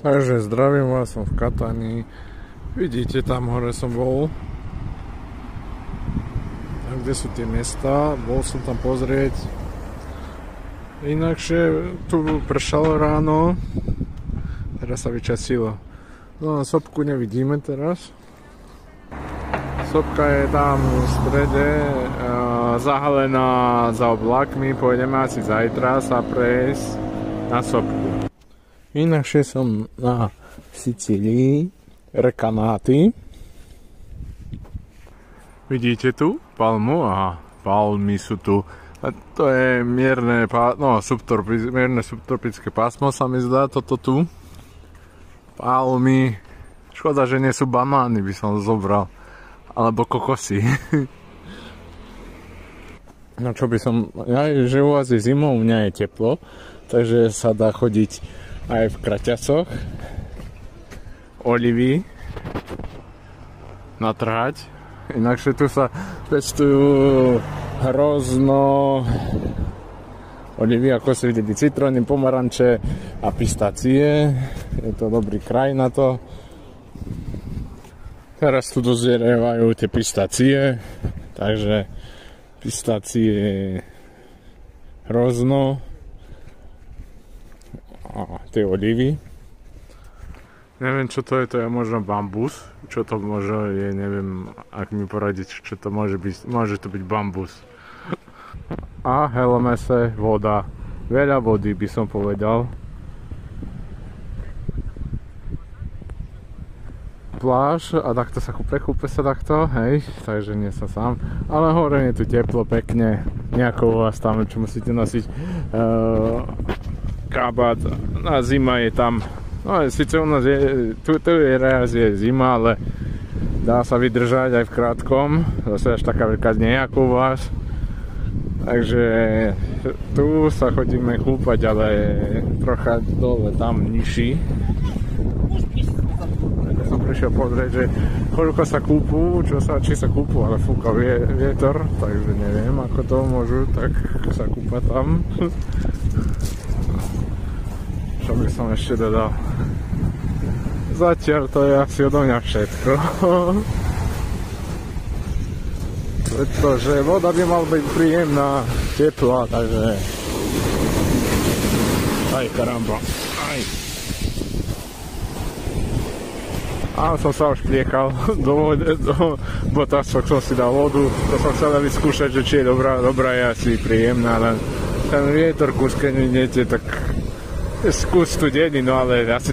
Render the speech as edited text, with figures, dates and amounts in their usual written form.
Takže zdravím vás, som v Katani. Vidíte, tam hore som bol. A kde sú tie miesta? Bol som tam pozrieť. Inakšie tu pršalo ráno. Teraz sa vyčasilo. No a sopku nevidíme teraz. Sopka je tam v strede, zahalená za oblakmi. Pôjdeme asi zajtra sa prejsť na sopku. Inakšie som na Sicílii, Recanati. Vidíte tu palmu? Aha, palmy sú tu. A to je mierne subtropické pásmo, sa mi zdá, toto tu. Palmy. Škoda, že nie sú banány, by som zobral. Alebo kokosy. No čo by som... Ja, že u vás je zimou, u mňa je teplo, takže sa dá chodiť aj v kraťasoch. Olivy natrhať. Inakšie tu sa pestujú hrozno olivy, ako si videli, citróny, pomaranče a pistácie. Je to dobrý kraj na to. Teraz tu dozrievajú tie pistácie, takže pistácie hrozno a tie olivy. Neviem, čo to je možno bambus. Čo to možno je, neviem, ak mi poradiť, čo to môže byť. Môže to byť bambus. A Helmese, voda. Veľa vody by som povedal. Pláž a takto sa kúpe sa takto, hej, takže nie som sám. Ale hore je tu teplo, pekne. Nejako u vás tam, čo musíte nosiť kabát. A zima je tam. No, síce u nás je, tu je raz je zima, ale dá sa vydržať aj v krátkom. Zase až taká veľká nie ako u vás. Takže tu sa chodíme kúpať, ale trocha dole tam nižší. Tak som prišiel pozrieť, že koľko sa kúpu, či sa kúpu, ale fúka vietor, takže neviem, ako to môžu tak sa kúpať tam. Čo by som ešte dodal? Zatiaľ to je asi odo mňa všetko. Pretože voda by mala byť príjemná, teplá, takže... Aj karamba, aj. A som sa už pliekal do botasok, som si dal vodu. To som chcel vyskúšať, že či je dobrá je asi príjemná, ale ten vietor, keď idete, tak skús studený, no ale asi